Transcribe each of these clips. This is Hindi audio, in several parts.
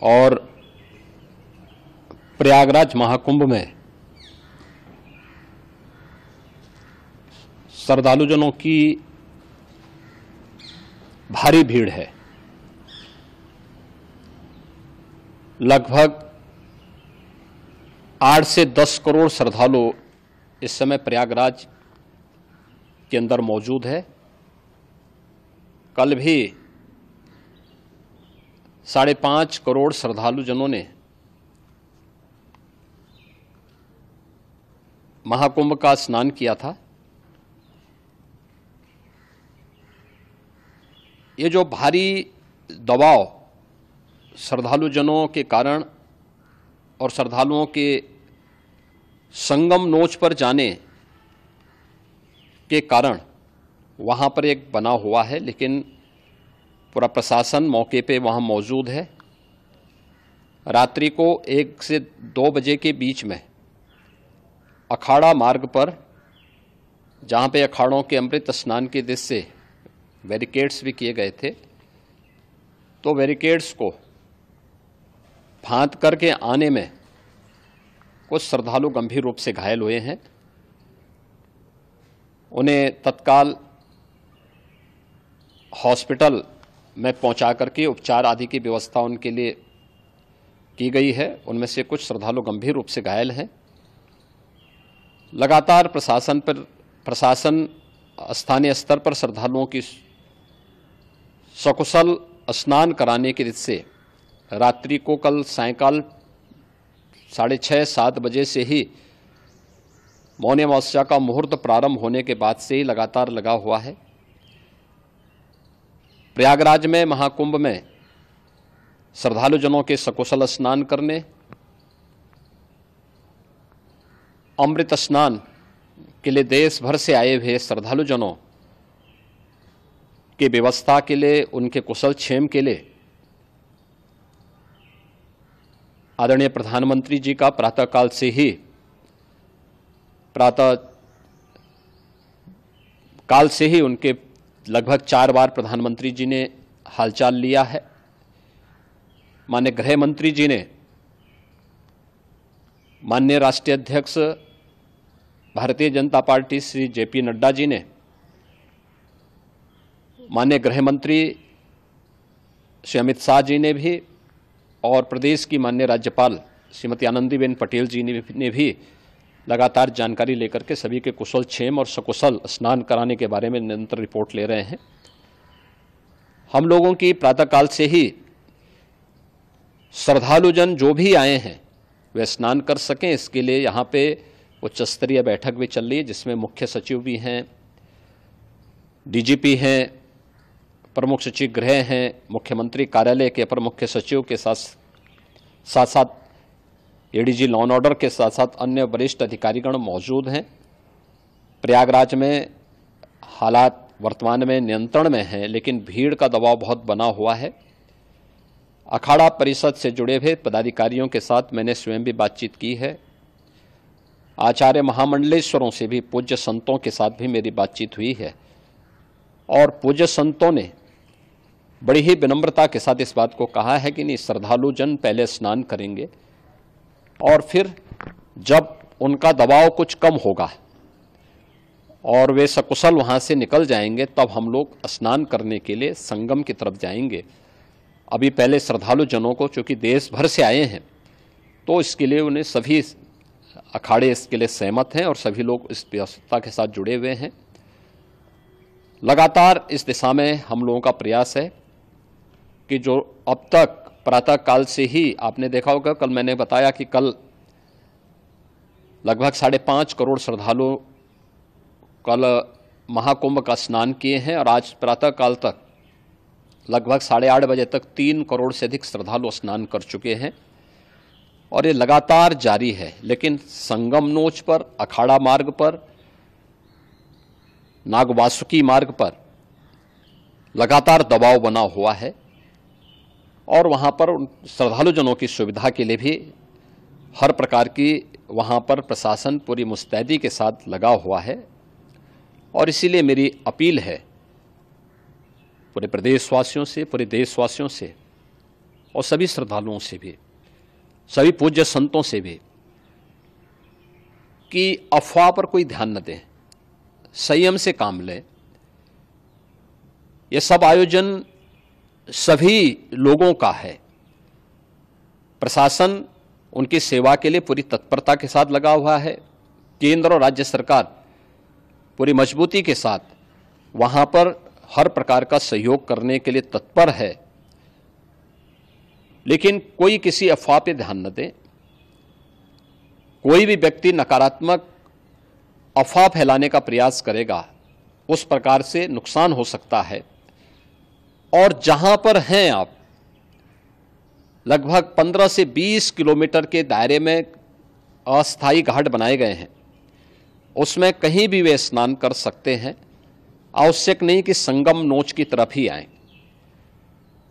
और प्रयागराज महाकुंभ में श्रद्धालुजनों की भारी भीड़ है। लगभग 8 से 10 करोड़ श्रद्धालु इस समय प्रयागराज के अंदर मौजूद है। कल भी 5.5 करोड़ श्रद्धालुजनों ने महाकुंभ का स्नान किया था। ये जो भारी दबाव श्रद्धालुजनों के कारण और श्रद्धालुओं के संगम नोच पर जाने के कारण वहाँ पर एक बना हुआ है, लेकिन पूरा प्रशासन मौके पे वहाँ मौजूद है। रात्रि को 1 से 2 बजे के बीच में अखाड़ा मार्ग पर, जहाँ पे अखाड़ों के अमृत स्नान के दृश्य से बैरिकेड्स भी किए गए थे, तो बैरिकेड्स को फांद करके आने में कुछ श्रद्धालु गंभीर रूप से घायल हुए हैं। उन्हें तत्काल हॉस्पिटल में पहुंचा करके उपचार आदि की व्यवस्था उनके लिए की गई है। उनमें से कुछ श्रद्धालु गंभीर रूप से घायल हैं। लगातार प्रशासन स्थानीय स्तर पर श्रद्धालुओं की सकुशल स्नान कराने के दृष्टि से रात्रि को कल सायंकाल 6:30-7 बजे से ही मौनी अमावस्या का मुहूर्त प्रारंभ होने के बाद से ही लगातार लगा हुआ है। प्रयागराज में महाकुंभ में श्रद्धालुजनों के सकुशल स्नान करने, अमृत स्नान के लिए देश भर से आए हुए श्रद्धालुजनों की व्यवस्था के लिए, उनके कुशल क्षेम के लिए आदरणीय प्रधानमंत्री जी का प्रातःकाल से ही उनके लगभग 4 बार प्रधानमंत्री जी ने हालचाल लिया है। माननीय गृह मंत्री जी ने, माननीय राष्ट्रीय अध्यक्ष भारतीय जनता पार्टी श्री जेपी नड्डा जी ने, माननीय गृह मंत्री श्री अमित शाह जी ने भी, और प्रदेश की माननीय राज्यपाल श्रीमती आनंदीबेन पटेल जी ने भी लगातार जानकारी लेकर के सभी के कुशल क्षेम और सकुशल स्नान कराने के बारे में निरंतर रिपोर्ट ले रहे हैं। हम लोगों की प्रातःकाल से ही श्रद्धालुजन जो भी आए हैं वे स्नान कर सकें, इसके लिए यहाँ पे उच्च स्तरीय बैठक भी चल रही है, जिसमें मुख्य सचिव भी हैं, डीजीपी हैं, प्रमुख सचिव गृह हैं, मुख्यमंत्री कार्यालय के अपर मुख्य सचिव के साथ साथ एडीजी लॉ एंड ऑर्डर के साथ साथ अन्य वरिष्ठ अधिकारीगण मौजूद हैं। प्रयागराज में हालात वर्तमान में नियंत्रण में हैं, लेकिन भीड़ का दबाव बहुत बना हुआ है। अखाड़ा परिषद से जुड़े हुए पदाधिकारियों के साथ मैंने स्वयं भी बातचीत की है। आचार्य महामंडलेश्वरों से भी, पूज्य संतों के साथ भी मेरी बातचीत हुई है, और पूज्य संतों ने बड़ी ही विनम्रता के साथ इस बात को कहा है कि नहीं, श्रद्धालुजन पहले स्नान करेंगे और फिर जब उनका दबाव कुछ कम होगा और वे सकुशल वहाँ से निकल जाएंगे, तब हम लोग स्नान करने के लिए संगम की तरफ जाएंगे। अभी पहले श्रद्धालुजनों को, चूँकि देश भर से आए हैं, तो इसके लिए उन्हें सभी अखाड़े इसके लिए सहमत हैं और सभी लोग इस व्यवस्था के साथ जुड़े हुए हैं। लगातार इस दिशा में हम लोगों का प्रयास है कि जो अब तक प्रातःकाल से ही आपने देखा होगा, कल मैंने बताया कि कल लगभग 5.5 करोड़ श्रद्धालु कल महाकुंभ का स्नान किए हैं, और आज प्रातःकाल तक लगभग 8:30 बजे तक 3 करोड़ से अधिक श्रद्धालु स्नान कर चुके हैं, और ये लगातार जारी है। लेकिन संगम नोच पर, अखाड़ा मार्ग पर, नागवासुकी मार्ग पर लगातार दबाव बना हुआ है, और वहाँ पर श्रद्धालुजनों की सुविधा के लिए भी हर प्रकार की वहाँ पर प्रशासन पूरी मुस्तैदी के साथ लगा हुआ है। और इसीलिए मेरी अपील है पूरे प्रदेशवासियों से, पूरे देशवासियों से और सभी श्रद्धालुओं से भी, सभी पूज्य संतों से भी कि अफवाह पर कोई ध्यान न दें, संयम से काम लें। ये सब आयोजन सभी लोगों का है। प्रशासन उनकी सेवा के लिए पूरी तत्परता के साथ लगा हुआ है। केंद्र और राज्य सरकार पूरी मजबूती के साथ वहां पर हर प्रकार का सहयोग करने के लिए तत्पर है। लेकिन कोई किसी अफवाह पे ध्यान न दे। कोई भी व्यक्ति नकारात्मक अफवाह फैलाने का प्रयास करेगा, उस प्रकार से नुकसान हो सकता है। और जहां पर हैं आप, लगभग 15 से 20 किलोमीटर के दायरे में अस्थायी घाट बनाए गए हैं, उसमें कहीं भी वे स्नान कर सकते हैं। आवश्यक नहीं कि संगम नोच की तरफ ही आएं,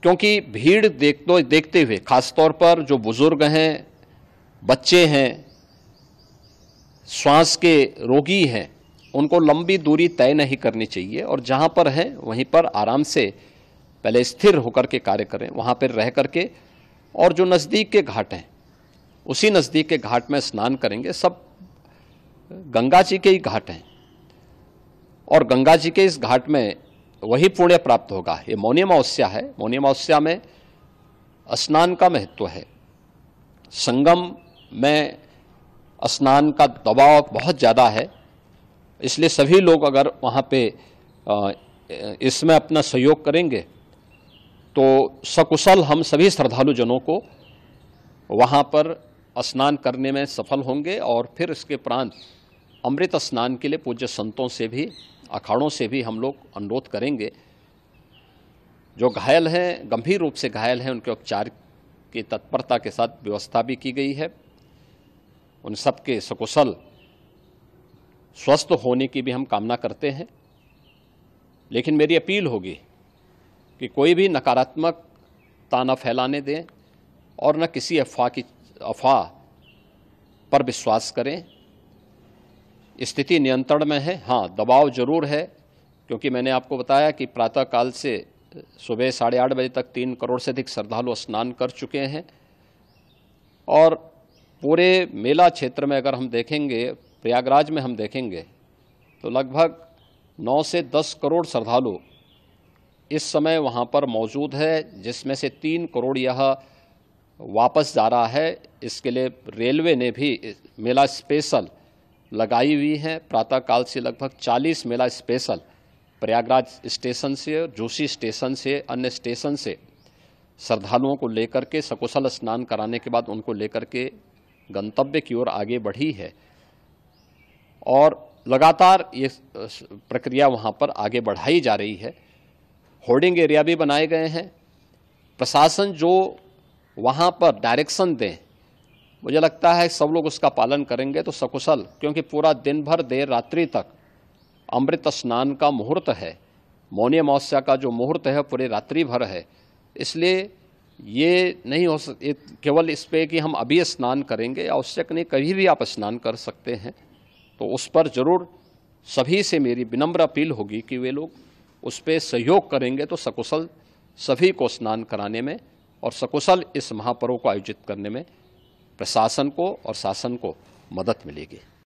क्योंकि भीड़ देखते हुए, खासतौर पर जो बुजुर्ग हैं, बच्चे हैं, श्वास के रोगी हैं, उनको लंबी दूरी तय नहीं करनी चाहिए और जहां पर हैं वहीं पर आराम से पहले स्थिर होकर के कार्य करें, वहां पर रह करके। और जो नज़दीक के घाट हैं, उसी नज़दीक के घाट में स्नान करेंगे। सब गंगा जी के ही घाट हैं और गंगा जी के इस घाट में वही पुण्य प्राप्त होगा। ये मौनी अमावस्या है। मौनी अमावस्या में स्नान का महत्व है। संगम में स्नान का दबाव बहुत ज़्यादा है, इसलिए सभी लोग अगर वहाँ पे इसमें अपना सहयोग करेंगे तो सकुशल हम सभी श्रद्धालु जनों को वहाँ पर स्नान करने में सफल होंगे। और फिर इसके उपरांत अमृत स्नान के लिए पूज्य संतों से भी, अखाड़ों से भी हम लोग अनुरोध करेंगे। जो घायल हैं, गंभीर रूप से घायल हैं, उनके उपचार की तत्परता के साथ व्यवस्था भी की गई है। उन सबके सकुशल स्वस्थ होने की भी हम कामना करते हैं। लेकिन मेरी अपील होगी कि कोई भी नकारात्मकता न फैलाने दें और न किसी अफवाह पर विश्वास करें। स्थिति नियंत्रण में है। हाँ, दबाव जरूर है, क्योंकि मैंने आपको बताया कि प्रातःकाल से सुबह 8:30 बजे तक 3 करोड़ से अधिक श्रद्धालु स्नान कर चुके हैं। और पूरे मेला क्षेत्र में अगर हम देखेंगे, प्रयागराज में हम देखेंगे तो लगभग 9 से 10 करोड़ श्रद्धालु इस समय वहाँ पर मौजूद है, जिसमें से 3 करोड़ यह वापस जा रहा है। इसके लिए रेलवे ने भी मेला स्पेशल लगाई हुई है। प्रातःकाल से लगभग 40 मेला स्पेशल प्रयागराज स्टेशन से और जोशी स्टेशन से, अन्य स्टेशन से श्रद्धालुओं को लेकर के सकुशल स्नान कराने के बाद उनको लेकर के गंतव्य की ओर आगे बढ़ी है। और लगातार ये प्रक्रिया वहाँ पर आगे बढ़ाई जा रही है। होर्डिंग एरिया भी बनाए गए हैं। प्रशासन जो वहाँ पर डायरेक्शन दें, मुझे लगता है सब लोग उसका पालन करेंगे तो सकुशल, क्योंकि पूरा दिन भर देर रात्रि तक अमृत स्नान का मुहूर्त है। मौनी अमावस्या का जो मुहूर्त है पूरे रात्रि भर है। इसलिए ये नहीं हो केवल इस पे कि हम अभी स्नान करेंगे, आवश्यक नहीं, कभी भी आप स्नान कर सकते हैं। तो उस पर जरूर सभी से मेरी विनम्र अपील होगी कि वे लोग उस पर सहयोग करेंगे तो सकुशल सभी को स्नान कराने में और सकुशल इस महापर्व को आयोजित करने में प्रशासन को और शासन को मदद मिलेगी।